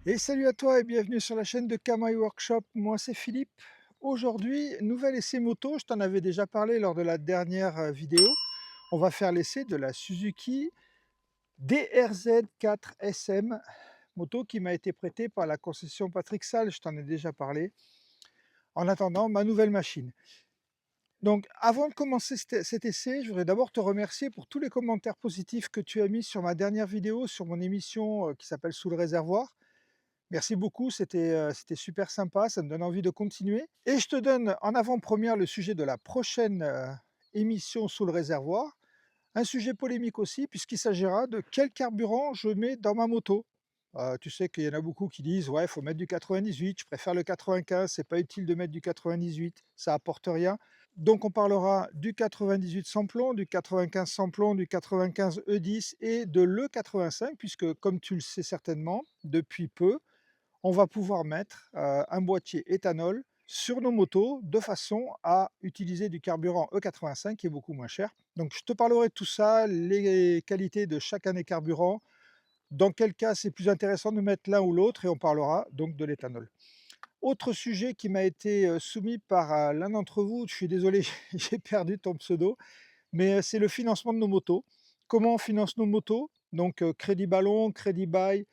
Et salut à toi et bienvenue sur la chaîne de Kamaï Workshop. Moi c'est Philippe. Aujourd'hui, nouvel essai moto. Je t'en avais déjà parlé lors de la dernière vidéo. On va faire l'essai de la Suzuki DRZ4 SM, moto qui m'a été prêtée par la concession Patrick Salle. Je t'en ai déjà parlé. En attendant, ma nouvelle machine. Donc, avant de commencer cet essai, je voudrais d'abord te remercier pour tous les commentaires positifs que tu as mis sur ma dernière vidéo, sur mon émission qui s'appelle Sous le réservoir. Merci beaucoup, c'était super sympa, ça me donne envie de continuer et je te donne en avant-première le sujet de la prochaine, émission Sous le réservoir. Un sujet polémique aussi puisqu'il s'agira de quel carburant je mets dans ma moto. Tu sais qu'il y en a beaucoup qui disent: «Ouais, il faut mettre du 98, je préfère le 95, c'est pas utile de mettre du 98, ça apporte rien». Donc on parlera du 98 sans plomb, du 95 sans plomb, du 95 E10 et de l'E85 puisque comme tu le sais certainement, depuis peu, on va pouvoir mettre un boîtier éthanol sur nos motos de façon à utiliser du carburant E85 qui est beaucoup moins cher. Donc je te parlerai de tout ça, les qualités de chacun des carburants, dans quel cas c'est plus intéressant de mettre l'un ou l'autre et on parlera donc de l'éthanol. Autre sujet qui m'a été soumis par l'un d'entre vous, je suis désolé, j'ai perdu ton pseudo, mais c'est le financement de nos motos. Comment on finance nos motos? Donc crédit ballon, crédit bail,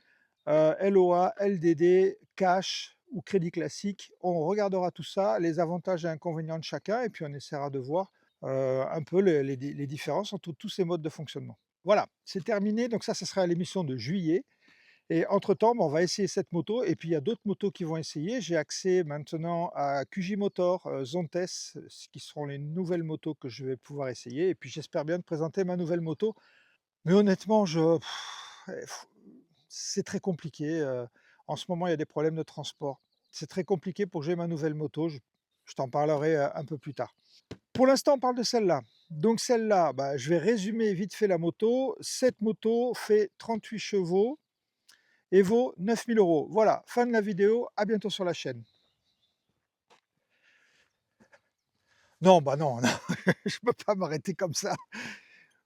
LOA, LDD, cash ou crédit classique. On regardera tout ça, les avantages et inconvénients de chacun et puis on essaiera de voir, un peu les différences entre tous ces modes de fonctionnement. Voilà, c'est terminé, donc ça, ce sera à l'émission de juillet et entre-temps, on va essayer cette moto et puis il y a d'autres motos qui vont essayer. J'ai accès maintenant à QJ Motor, Zontes, ce qui seront les nouvelles motos que je vais pouvoir essayer et puis j'espère bien te présenter ma nouvelle moto. Mais honnêtement, c'est très compliqué, en ce moment, il y a des problèmes de transport. C'est très compliqué pour que j'ai ma nouvelle moto, je t'en parlerai, un peu plus tard. Pour l'instant, on parle de celle-là. Donc celle-là, bah, je vais résumer vite fait la moto. Cette moto fait 38 chevaux et vaut 9 000 €. Voilà, fin de la vidéo, à bientôt sur la chaîne. Non, bah non, non, je peux pas m'arrêter comme ça.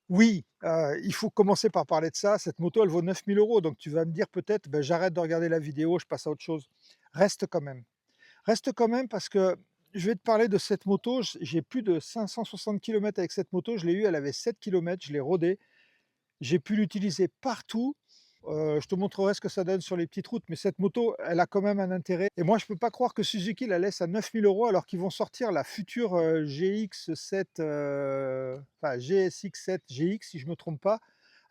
Oui, il faut commencer par parler de ça. Cette moto, elle vaut 9 000 €, donc tu vas me dire peut-être: «Beh, j'arrête de regarder la vidéo, je passe à autre chose». Reste quand même. Reste quand même parce que je vais te parler de cette moto. J'ai plus de 560 kilomètres avec cette moto. Je l'ai eue, elle avait 7 kilomètres, je l'ai rodée. J'ai pu l'utiliser partout. Je te montrerai ce que ça donne sur les petites routes, mais cette moto, elle a quand même un intérêt et moi, je peux pas croire que Suzuki la laisse à 9 000 € alors qu'ils vont sortir la future, GX7, enfin GSX-7 GX si je me trompe pas,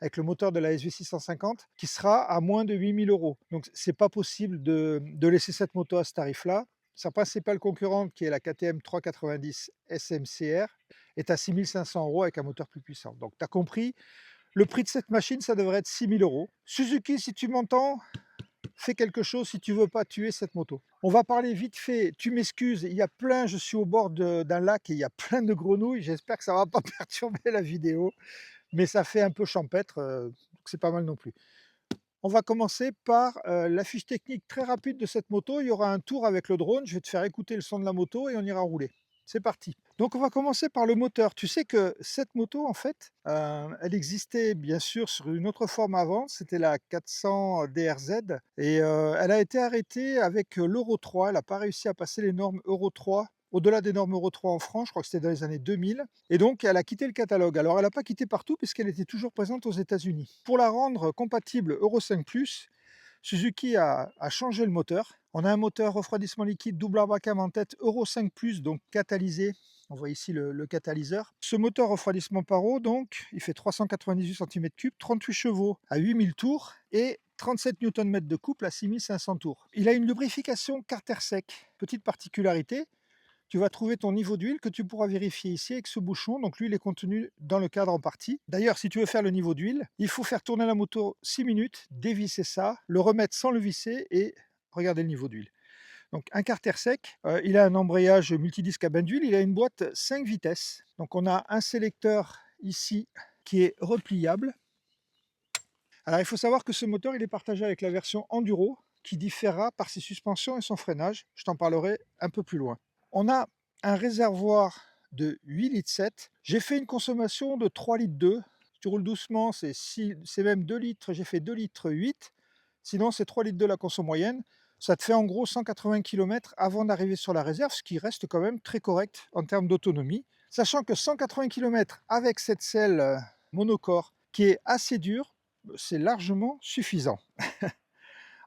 avec le moteur de la SV650 qui sera à moins de 8 000 €. Donc c'est pas possible de laisser cette moto à ce tarif-là. Sa principale concurrente qui est la KTM 390 SMCR est à 6 500 € avec un moteur plus puissant. Donc tu as compris, le prix de cette machine, ça devrait être 6 000 €. Suzuki, si tu m'entends, fais quelque chose si tu veux pas tuer cette moto. On va parler vite fait, tu m'excuses, il y a plein, je suis au bord d'un lac et il y a plein de grenouilles, j'espère que ça va pas perturber la vidéo, mais ça fait un peu champêtre, donc c'est pas mal non plus. On va commencer par la fiche technique très rapide de cette moto. Il y aura un tour avec le drone, je vais te faire écouter le son de la moto et on ira rouler. C'est parti. Donc on va commencer par le moteur. Tu sais que cette moto en fait, elle existait bien sûr sur une autre forme avant, c'était la 400 DRZ et elle a été arrêtée avec, l'Euro 3. Elle n'a pas réussi à passer les normes Euro 3, au-delà des normes Euro 3 en France, je crois que c'était dans les années 2000 et donc elle a quitté le catalogue. Alors elle n'a pas quitté partout puisqu'elle était toujours présente aux États-Unis. Pour la rendre compatible Euro 5+, Suzuki a changé le moteur. On a un moteur refroidissement liquide double Arbacam en tête Euro 5+, donc catalysé. On voit ici le catalyseur. Ce moteur refroidissement par eau, donc, il fait 398 cm3, 38 chevaux à 8000 tours et 37 Nm de couple à 6500 tours. Il a une lubrification carter sec. Petite particularité, tu vas trouver ton niveau d'huile que tu pourras vérifier ici avec ce bouchon. Donc l'huile est contenue dans le cadre en partie. D'ailleurs, si tu veux faire le niveau d'huile, il faut faire tourner la moto 6 minutes, dévisser ça, le remettre sans le visser et regarder le niveau d'huile. Donc un carter sec, il a un embrayage multidisque à bain d'huile, il a une boîte 5 vitesses. Donc on a un sélecteur ici qui est repliable. Alors il faut savoir que ce moteur il est partagé avec la version Enduro qui différera par ses suspensions et son freinage. Je t'en parlerai un peu plus loin. On a un réservoir de 8,7 litres. J'ai fait une consommation de 3,2 litres. Si tu roules doucement, c'est même 2 litres. J'ai fait 2,8 litres. Sinon, c'est 3 litres de la conso moyenne. Ça te fait en gros 180 km avant d'arriver sur la réserve, ce qui reste quand même très correct en termes d'autonomie. Sachant que 180 km avec cette selle monocore qui est assez dure, c'est largement suffisant.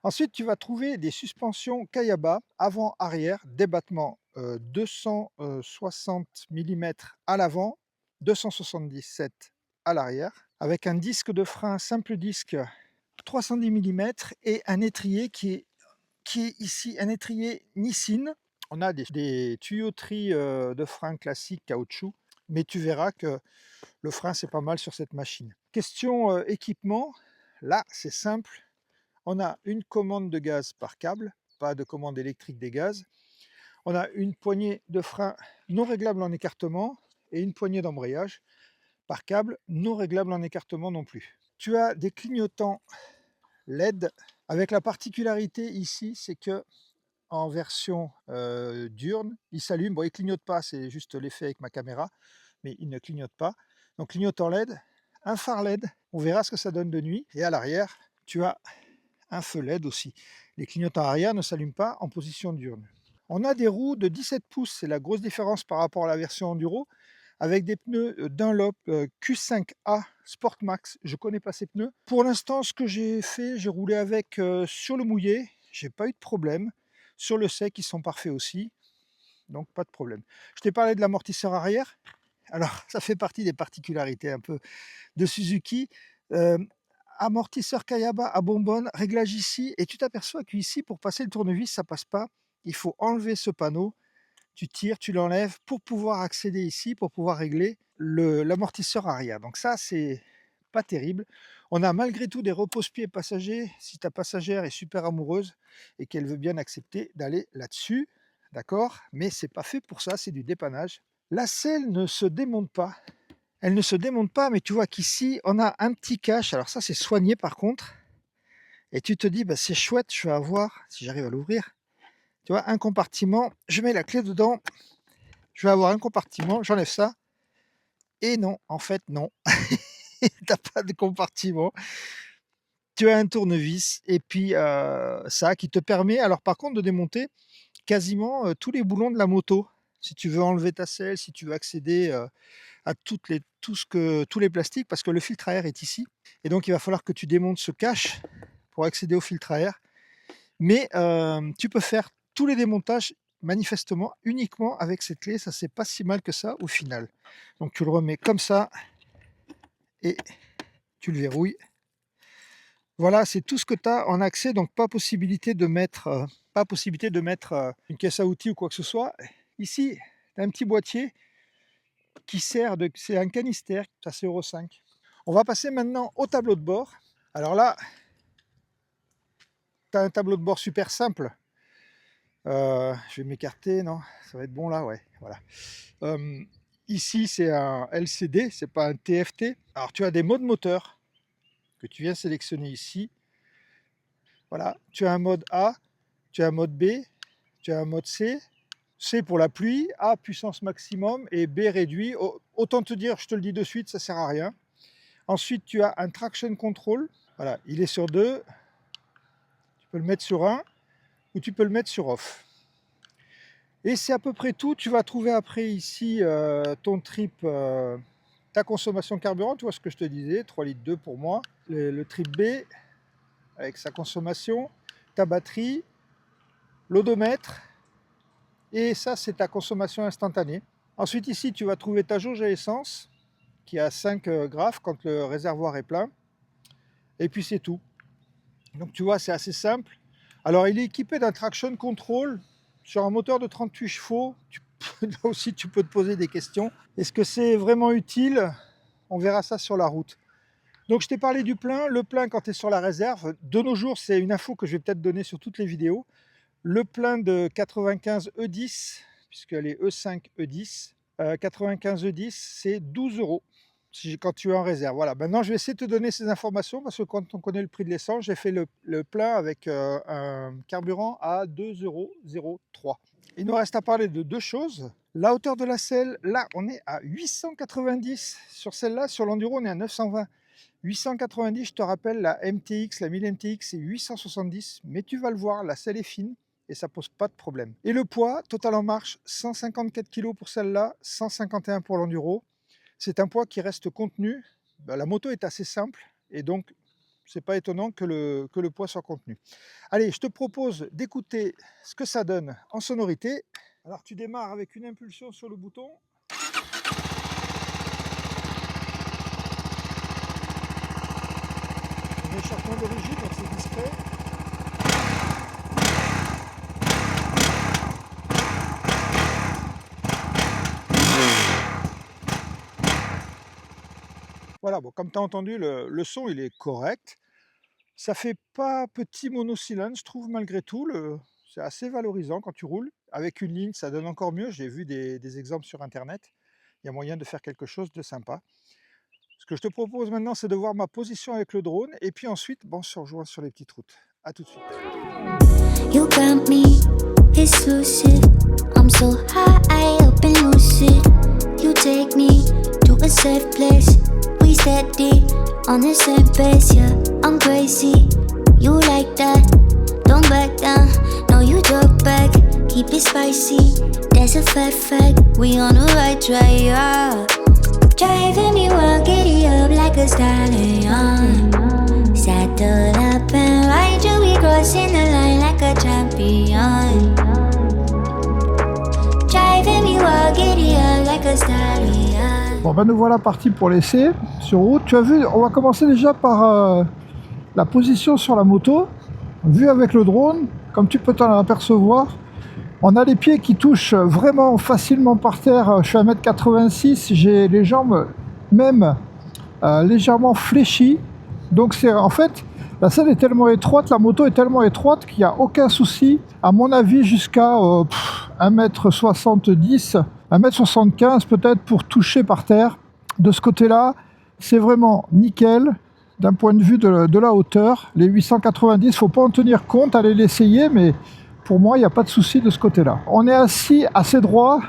Ensuite, tu vas trouver des suspensions Kayaba avant-arrière, débattement 260 mm à l'avant, 277 à l'arrière, avec un disque de frein simple disque 310 mm et un étrier qui est ici un étrier Nissin. On a des tuyauteries de frein classiques caoutchouc, mais tu verras que le frein c'est pas mal sur cette machine. Question équipement, là c'est simple. On a une commande de gaz par câble, pas de commande électrique des gaz. On a une poignée de frein non réglable en écartement et une poignée d'embrayage par câble non réglable en écartement non plus. Tu as des clignotants LED avec la particularité ici, c'est que en version diurne, il s'allume. Bon, il ne clignote pas, c'est juste l'effet avec ma caméra, mais il ne clignote pas. Donc clignotant LED, un phare LED, on verra ce que ça donne de nuit. Et à l'arrière, tu as un feu LED aussi. Les clignotants arrière ne s'allument pas en position diurne. On a des roues de 17 pouces, c'est la grosse différence par rapport à la version Enduro, avec des pneus Dunlop Q5A Sport Max. Je ne connais pas ces pneus. Pour l'instant, ce que j'ai fait, j'ai roulé avec sur le mouillé, j'ai pas eu de problème. Sur le sec, ils sont parfaits aussi, donc pas de problème. Je t'ai parlé de l'amortisseur arrière. Alors, ça fait partie des particularités un peu de Suzuki. Euh, Amortisseur Kayaba à bonbonne, réglage ici, et tu t'aperçois qu'ici, pour passer le tournevis, ça passe pas. Il faut enlever ce panneau, tu tires, tu l'enlèves pour pouvoir accéder ici, pour pouvoir régler l'amortisseur arrière. Donc ça, c'est pas terrible. On a malgré tout des repose-pieds passagers, si ta passagère est super amoureuse et qu'elle veut bien accepter d'aller là-dessus, d'accord? Mais c'est pas fait pour ça, c'est du dépannage. La selle ne se démonte pas. Elle ne se démonte pas, mais tu vois qu'ici, on a un petit cache. Alors ça, c'est soigné par contre. Et tu te dis, bah, c'est chouette, je vais avoir, si j'arrive à l'ouvrir, tu vois, un compartiment. Je mets la clé dedans, je vais avoir un compartiment, j'enlève ça. Et non, en fait, non. T'as pas de compartiment. Tu as un tournevis et puis ça qui te permet, alors par contre, de démonter quasiment tous les boulons de la moto. Si tu veux enlever ta selle, si tu veux accéder à tous les plastiques, parce que le filtre à air est ici. Et donc, il va falloir que tu démontes ce cache pour accéder au filtre à air. Mais tu peux faire tous les démontages manifestement uniquement avec cette clé. Ça, c'est pas si mal que ça au final. Donc, tu le remets comme ça et tu le verrouilles. Voilà, c'est tout ce que tu as en accès. Donc, pas possibilité de mettre, une caisse à outils ou quoi que ce soit. Ici, tu as un petit boîtier qui sert de... C'est un canister, ça c'est Euro 5. On va passer maintenant au tableau de bord. Alors là, tu as un tableau de bord super simple. Je vais m'écarter, non? Ça va être bon là, ouais. Voilà. Ici, c'est un LCD, c'est pas un TFT. Alors tu as des modes moteurs que tu viens sélectionner ici. Voilà, tu as un mode A, tu as un mode B, tu as un mode C. C pour la pluie, A puissance maximum et B réduit. Autant te dire, je te le dis de suite, ça sert à rien. Ensuite, tu as un traction control. Voilà, il est sur 2. Tu peux le mettre sur 1 ou tu peux le mettre sur off. Et c'est à peu près tout. Tu vas trouver après ici ton trip, ta consommation de carburant. Tu vois ce que je te disais, 3,2 litres pour moi. Le trip B avec sa consommation, ta batterie, l'odomètre. Et ça, c'est ta consommation instantanée. Ensuite, ici, tu vas trouver ta jauge à essence qui a 5 graphes quand le réservoir est plein. Et puis, c'est tout. Donc, tu vois, c'est assez simple. Alors, il est équipé d'un traction control sur un moteur de 38 chevaux. Là aussi, tu peux te poser des questions. Est-ce que c'est vraiment utile? On verra ça sur la route. Donc, je t'ai parlé du plein. Le plein, quand tu es sur la réserve, de nos jours, c'est une info que je vais peut-être donner sur toutes les vidéos. Le plein de 95 E10, puisqu'elle est E5 E10, 95 E10, c'est 12 € quand tu es en réserve. Voilà, maintenant je vais essayer de te donner ces informations parce que quand on connaît le prix de l'essence, j'ai fait le plein avec un carburant à 2,03 €. Il nous reste à parler de deux choses. La hauteur de la selle, là on est à 890 sur celle-là, sur l'Enduro on est à 920. 890, je te rappelle, la MTX, la 1000 MTX, c'est 870, mais tu vas le voir, la selle est fine et ça pose pas de problème. Et le poids, total en marche, 154 kg pour celle-là, 151 pour l'enduro. C'est un poids qui reste contenu. La moto est assez simple et donc c'est pas étonnant que le poids soit contenu. Allez, je te propose d'écouter ce que ça donne en sonorité. Alors tu démarres avec une impulsion sur le bouton. Un échappement d'origine, donc c'est discret. Voilà, bon, comme tu as entendu, le son il est correct. Ça fait pas petit monocylindre, je trouve, malgré tout. C'est assez valorisant quand tu roules. Avec une ligne, ça donne encore mieux. J'ai vu des exemples sur internet. Il y a moyen de faire quelque chose de sympa. Ce que je te propose maintenant, c'est de voir ma position avec le drone. Et puis ensuite, bon, on se rejoint sur les petites routes. A tout de suite. You got me exclusive. I'm so high up and lucid. You take me to a safe place. We steady on the same pace, yeah. I'm crazy. You like that? Don't back down. No, you talk back. Keep it spicy. There's a fact. We on the right track, yeah. Driving me wild, giddy up like a stallion. Saddle up and ride you, we crossing the line like a champion. Driving me wild, giddy up like a stallion. Bon, ben nous voilà partis pour l'essai sur route. Tu as vu, on va commencer déjà par la position sur la moto. Vue avec le drone, comme tu peux t'en apercevoir, on a les pieds qui touchent vraiment facilement par terre. Je suis à 1m86, j'ai les jambes même légèrement fléchies. Donc c'est en fait, la selle est tellement étroite, la moto est tellement étroite qu'il n'y a aucun souci, à mon avis, jusqu'à 1m70, 1m75 peut-être pour toucher par terre. De ce côté-là, c'est vraiment nickel d'un point de vue de la hauteur. Les 890, il ne faut pas en tenir compte, allez l'essayer, mais pour moi, il n'y a pas de souci de ce côté-là. On est assis assez droit,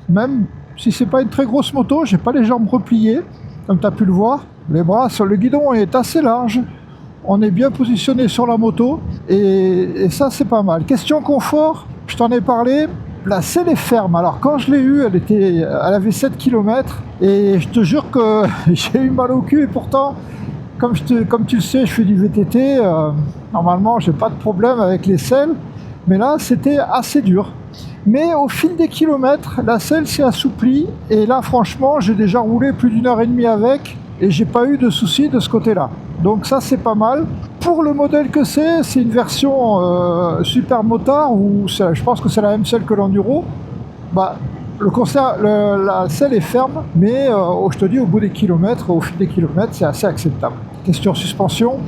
même si c'est pas une très grosse moto, j'ai pas les jambes repliées, comme tu as pu le voir. Les bras sur le guidon est assez large. On est bien positionné sur la moto et ça, c'est pas mal. Question confort, je t'en ai parlé. La selle est ferme. Alors quand je l'ai eue, elle avait 7 km et je te jure que j'ai eu mal au cul et pourtant, comme tu le sais, je fais du VTT. Normalement, j'ai pas de problème avec les selles. Mais là, c'était assez dur. Mais au fil des kilomètres, la selle s'est assouplie. Et là, franchement, j'ai déjà roulé plus d'1 heure et demie avec. Et j'ai pas eu de soucis de ce côté-là. Donc ça, c'est pas mal. Pour le modèle que c'est une version super motard. Ou je pense que c'est la même selle que l'enduro. Bah, la selle est ferme. Mais je te dis, au bout des kilomètres, au fil des kilomètres, c'est assez acceptable. Question suspension,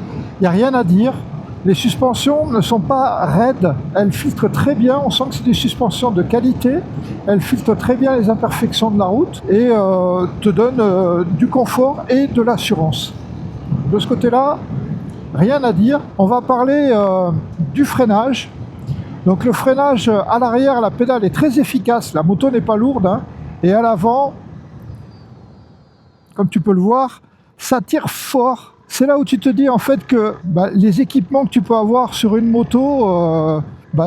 il n'y a rien à dire. Les suspensions ne sont pas raides, elles filtrent très bien, on sent que c'est des suspensions de qualité, elles filtrent très bien les imperfections de la route et te donnent du confort et de l'assurance. De ce côté-là, rien à dire. On va parler du freinage. Donc le freinage à l'arrière, la pédale est très efficace, la moto n'est pas lourde, hein, et à l'avant, comme tu peux le voir, ça tire fort. C'est là où tu te dis en fait que les équipements que tu peux avoir sur une moto,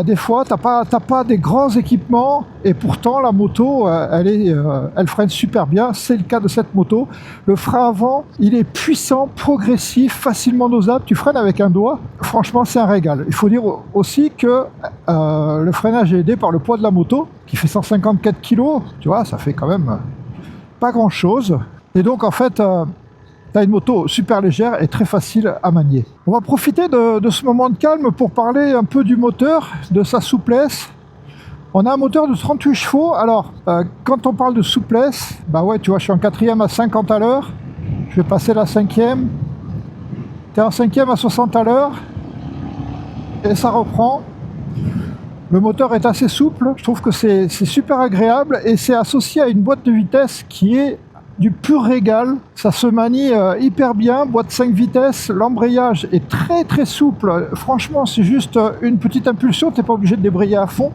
des fois t'as pas des grands équipements et pourtant la moto elle freine super bien. C'est le cas de cette moto. Le frein avant, il est puissant, progressif, facilement dosable. Tu freines avec un doigt. Franchement, c'est un régal. Il faut dire aussi que le freinage est aidé par le poids de la moto qui fait 154 kg. Tu vois, ça fait quand même pas grand chose. Et donc en fait, t'as une moto super légère et très facile à manier. On va profiter de ce moment de calme pour parler un peu du moteur, de sa souplesse. On a un moteur de 38 chevaux. Alors, quand on parle de souplesse, tu vois, je suis en 4e à 50 à l'heure. Je vais passer la 5e. T'es en 5e à 60 à l'heure. Et ça reprend. Le moteur est assez souple. Je trouve que c'est super agréable. Et c'est associé à une boîte de vitesse qui est du pur régal, ça se manie hyper bien, boîte 5 vitesses, l'embrayage est très très souple, franchement c'est juste une petite impulsion, t'es pas obligé de débrayer à fond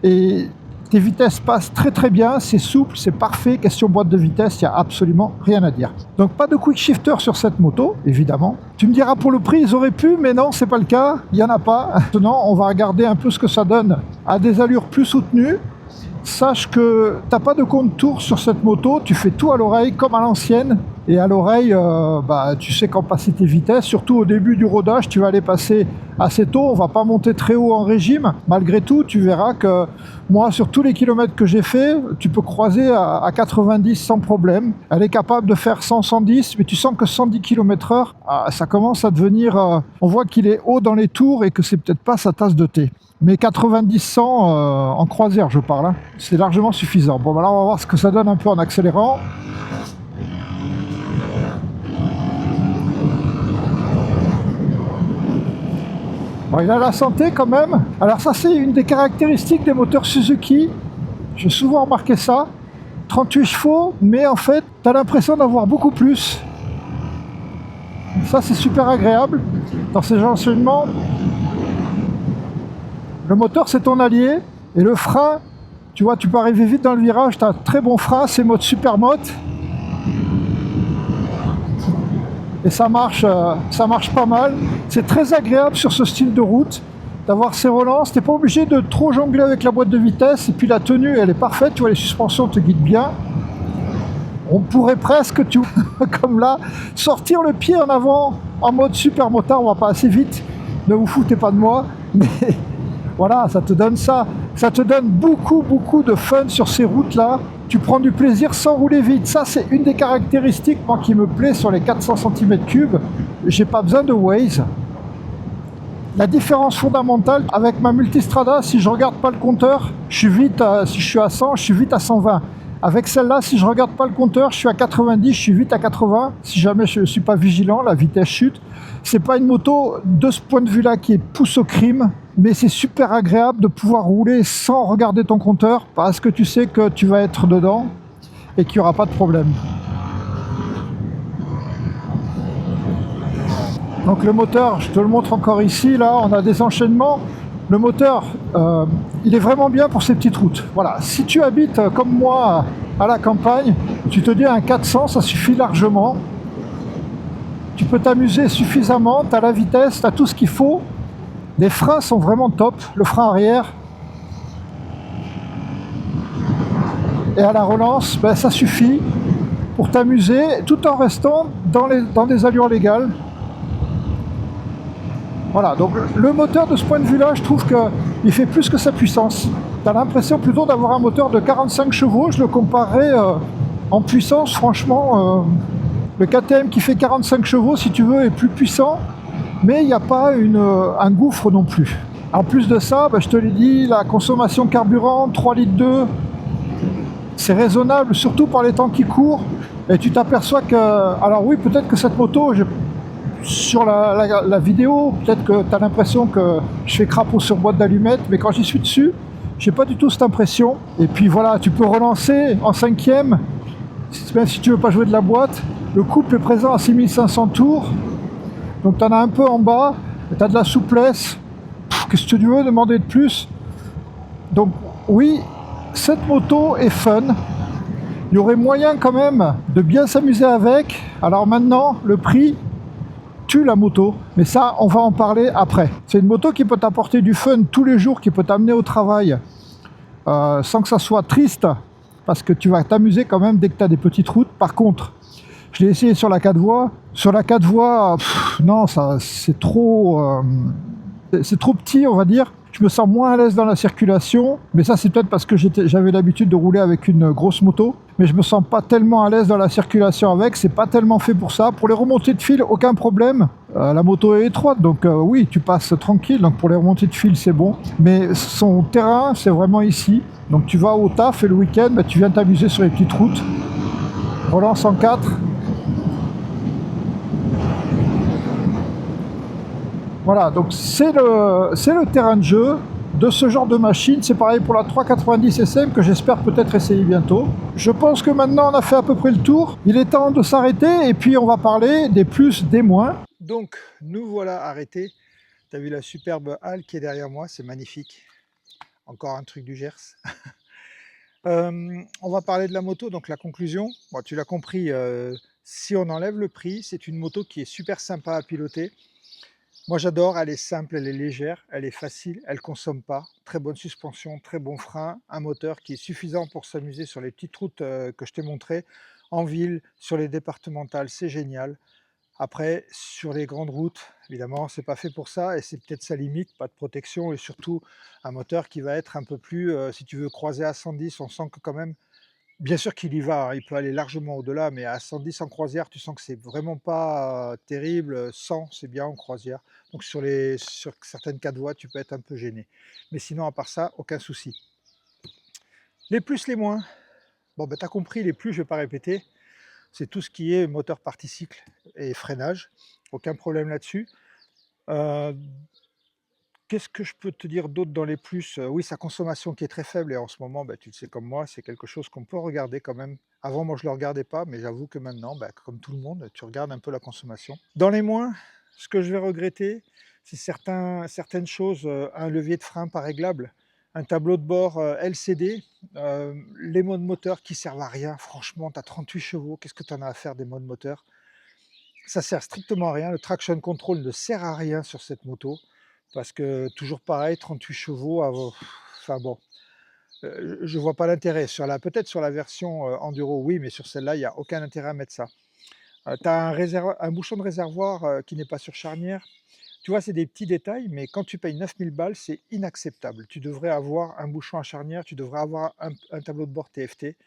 et tes vitesses passent très très bien, c'est souple, c'est parfait, question boîte de vitesse, il n'y a absolument rien à dire. Donc pas de quick shifter sur cette moto, évidemment. Tu me diras pour le prix, ils auraient pu, mais non, c'est pas le cas, il n'y en a pas. Maintenant, on va regarder un peu ce que ça donne à des allures plus soutenues. Sache que tu n'as pas de contour sur cette moto, tu fais tout à l'oreille comme à l'ancienne. Et à l'oreille, tu sais quand passer tes vitesses, surtout au début du rodage, tu vas les passer assez tôt, on va pas monter très haut en régime. Malgré tout, tu verras que moi, sur tous les kilomètres que j'ai fait, tu peux croiser à 90 sans problème. Elle est capable de faire 100, 110, mais tu sens que 110 km/h, ça commence à devenir... on voit qu'il est haut dans les tours et que c'est peut-être pas sa tasse de thé. Mais 90-100 en croisière, je parle, hein, c'est largement suffisant. Bon, là, on va voir ce que ça donne un peu en accélérant. Bon, il a la santé quand même. Alors ça, c'est une des caractéristiques des moteurs Suzuki. J'ai souvent remarqué ça. 38 chevaux, mais en fait, tu as l'impression d'avoir beaucoup plus. Ça, c'est super agréable dans ces enchaînements. Le moteur, c'est ton allié. Et le frein, tu vois, tu peux arriver vite dans le virage. Tu as un très bon frein, c'est mode super mode. Et ça marche pas mal. C'est très agréable sur ce style de route d'avoir ces relances. Tu n'es pas obligé de trop jongler avec la boîte de vitesse. Et puis la tenue, elle est parfaite. Tu vois, les suspensions te guident bien. On pourrait presque, tu vois, comme là, sortir le pied en avant en mode super motard. On va pas assez vite. Ne vous foutez pas de moi. Mais voilà, ça te donne ça. Ça te donne beaucoup de fun sur ces routes-là. Tu prends du plaisir sans rouler vite. Ça, c'est une des caractéristiques, moi, qui me plaît sur les 400 cm3. J'ai pas besoin de Waze. La différence fondamentale avec ma Multistrada, si je regarde pas le compteur, si je suis à 100, je suis vite à 120. Avec celle-là, si je regarde pas le compteur, je suis à 90, je suis vite à 80. Si jamais je suis pas vigilant, la vitesse chute. C'est pas une moto de ce point de vue-là qui est pousse au crime, mais c'est super agréable de pouvoir rouler sans regarder ton compteur parce que tu sais que tu vas être dedans et qu'il n'y aura pas de problème. Donc le moteur, je te le montre encore ici, là on a des enchaînements. Le moteur, il est vraiment bien pour ces petites routes. Voilà, si tu habites comme moi à la campagne, tu te dis un 400, ça suffit largement. Tu peux t'amuser suffisamment, tu as la vitesse, tu as tout ce qu'il faut. Les freins sont vraiment top, le frein arrière. Et à la relance, ça suffit pour t'amuser tout en restant dans des allures légales. Voilà, donc le moteur de ce point de vue-là, je trouve qu'il fait plus que sa puissance. Tu as l'impression plutôt d'avoir un moteur de 45 chevaux, je le comparerais en puissance, franchement, le KTM qui fait 45 chevaux, si tu veux, est plus puissant, mais il n'y a pas un gouffre non plus. En plus de ça, je te l'ai dit, la consommation carburant, 3 litres 2, c'est raisonnable, surtout par les temps qui courent, et tu t'aperçois que... Alors oui, peut-être que cette moto... Sur la vidéo, peut-être que tu as l'impression que je fais crapaud sur boîte d'allumettes, mais quand j'y suis dessus, j'ai pas du tout cette impression. Et puis voilà, tu peux relancer en 5e, même si tu veux pas jouer de la boîte. Le couple est présent à 6500 tours, donc tu en as un peu en bas, tu as de la souplesse. Qu'est-ce que tu veux demander de plus? Donc oui, cette moto est fun. Il y aurait moyen quand même de bien s'amuser avec. Alors maintenant, le prix tue la moto, mais ça on va en parler après. C'est une moto qui peut t'apporter du fun tous les jours, qui peut t'amener au travail sans que ça soit triste, parce que tu vas t'amuser quand même dès que tu as des petites routes. Par contre, je l'ai essayé sur la 4 voies. Sur la 4 voies, non, ça c'est trop petit, on va dire. Je me sens moins à l'aise dans la circulation, mais ça c'est peut-être parce que j'avais l'habitude de rouler avec une grosse moto, mais je me sens pas tellement à l'aise dans la circulation avec, c'est pas tellement fait pour ça. Pour les remontées de fil, aucun problème, la moto est étroite, donc oui, tu passes tranquille, donc pour les remontées de fil c'est bon, mais son terrain c'est vraiment ici, donc tu vas au taf et le week-end, tu viens t'amuser sur les petites routes. Relance en 4. Voilà, donc c'est le terrain de jeu de ce genre de machine. C'est pareil pour la 390 SM que j'espère peut-être essayer bientôt. Je pense que maintenant on a fait à peu près le tour. Il est temps de s'arrêter et puis on va parler des plus, des moins. Donc nous voilà arrêtés. Tu as vu la superbe halle qui est derrière moi, c'est magnifique. Encore un truc du Gers. On va parler de la moto, donc la conclusion. Bon, tu l'as compris, si on enlève le prix, c'est une moto qui est super sympa à piloter. Moi j'adore, elle est simple, elle est légère, elle est facile, elle consomme pas. Très bonne suspension, très bon frein, un moteur qui est suffisant pour s'amuser sur les petites routes, que je t'ai montrées. En ville, sur les départementales, c'est génial. Après, sur les grandes routes, évidemment, c'est pas fait pour ça et c'est peut-être sa limite, pas de protection et surtout un moteur qui va être un peu plus, si tu veux croiser à 110, on sent que quand même bien sûr qu'il y va, hein, il peut aller largement au-delà, mais à 110 en croisière, tu sens que c'est vraiment pas, terrible, 100 c'est bien en croisière. Donc sur certaines 4 voies, tu peux être un peu gêné. Mais sinon à part ça, aucun souci. Les plus, les moins, bon, ben tu as compris, les plus, je vais pas répéter, c'est tout ce qui est moteur parti-cycle et freinage, aucun problème là-dessus. Heu, Qu'est-ce que je peux te dire d'autre dans les plus? Oui, sa consommation qui est très faible et en ce moment, bah, tu le sais comme moi, c'est quelque chose qu'on peut regarder quand même. Avant, moi, je ne le regardais pas, mais j'avoue que maintenant, bah, comme tout le monde, tu regardes un peu la consommation. Dans les moins, ce que je vais regretter, c'est certaines choses, un levier de frein pas réglable, un tableau de bord, LCD, les modes moteurs qui servent à rien. Franchement, tu as 38 chevaux, qu'est-ce que tu en as à faire des modes moteurs? Ça sert strictement à rien. Le traction control ne sert à rien sur cette moto parce que toujours pareil, 38 chevaux, enfin bon, je vois pas l'intérêt. Peut-être sur la version, enduro, oui, mais sur celle-là, il y a aucun intérêt à mettre ça. Tu as un bouchon de réservoir, qui n'est pas sur charnière. Tu vois, c'est des petits détails, mais quand tu payes 9 000 balles, c'est inacceptable. Tu devrais avoir un bouchon à charnière, tu devrais avoir un tableau de bord TFT.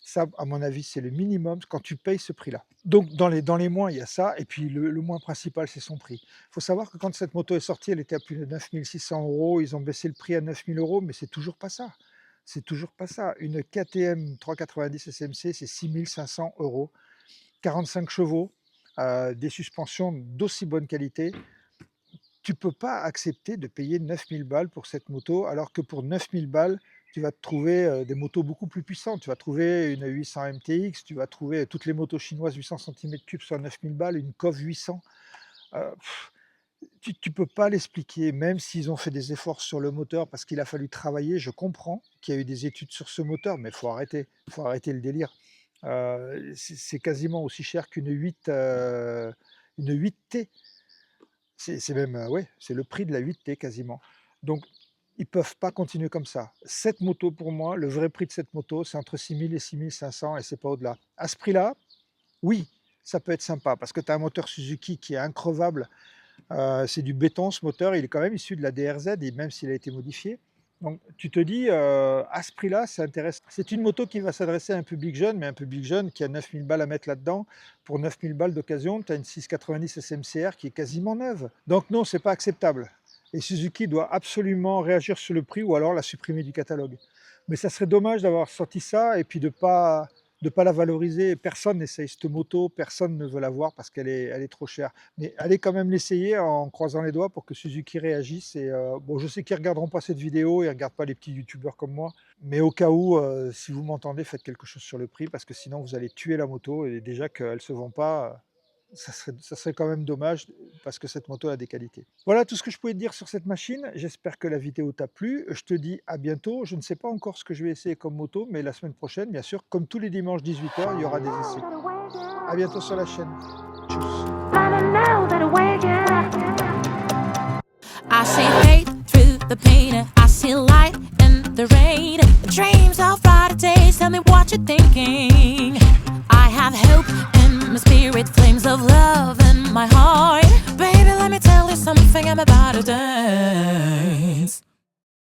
Ça, à mon avis, c'est le minimum quand tu payes ce prix-là. Donc dans les moins, il y a ça et puis le moins principal, c'est son prix. Il faut savoir que quand cette moto est sortie, elle était à plus de 9 600 €. Ils ont baissé le prix à 9 000 €, mais c'est toujours pas ça. C'est toujours pas ça. Une KTM 390 SMC, c'est 6 500 €, 45 chevaux, des suspensions d'aussi bonne qualité. Tu peux pas accepter de payer 9 000 balles pour cette moto, alors que pour 9 000 balles, tu vas te trouver, des motos beaucoup plus puissantes. Tu vas trouver une 800 MTX, tu vas trouver toutes les motos chinoises 800 cm3 sur 9 000 balles, une KOF 800. Heu, tu peux pas l'expliquer, même s'ils ont fait des efforts sur le moteur parce qu'il a fallu travailler. Je comprends qu'il y a eu des études sur ce moteur, mais faut arrêter le délire. C'est quasiment aussi cher une 8T. C'est même, ouais, c'est le prix de la 8T quasiment. Donc ils peuvent pas continuer comme ça. Cette moto pour moi, le vrai prix de cette moto, c'est entre 6 000 et 6 500 et c'est pas au-delà. À ce prix-là, oui, ça peut être sympa parce que tu as un moteur Suzuki qui est increvable, c'est du béton ce moteur, il est quand même issu de la DRZ et même s'il a été modifié. Donc tu te dis, à ce prix-là, c'est intéressant. C'est une moto qui va s'adresser à un public jeune, mais un public jeune qui a 9 000 balles à mettre là-dedans. Pour 9 000 balles d'occasion, tu as une 690 SMCR qui est quasiment neuve. Donc non, c'est pas acceptable et Suzuki doit absolument réagir sur le prix ou alors la supprimer du catalogue. Mais ça serait dommage d'avoir sorti ça et puis de pas la valoriser. Personne n'essaye cette moto, personne ne veut la voir parce qu'elle est trop chère. Mais allez quand même l'essayer en croisant les doigts pour que Suzuki réagisse. Et bon, je sais qu'ils ne regarderont pas cette vidéo, ils ne regardent pas les petits youtubeurs comme moi. Mais au cas où, si vous m'entendez, faites quelque chose sur le prix parce que sinon vous allez tuer la moto et déjà qu'elle ne se vend pas. Ça serait quand même dommage parce que cette moto a des qualités. Voilà tout ce que je pouvais te dire sur cette machine. J'espère que la vidéo t'a plu. Je te dis à bientôt. Je ne sais pas encore ce que je vais essayer comme moto, mais la semaine prochaine, bien sûr, comme tous les dimanches 18 h, il y aura des essais. À bientôt sur la chaîne. Tchuss. I see hate through the pain, I see light in the rain. Dreams of brighter days, tell me what you're thinking. I have hope in my spirit, flames of love in my heart. Baby, let me tell you something I'm about to do.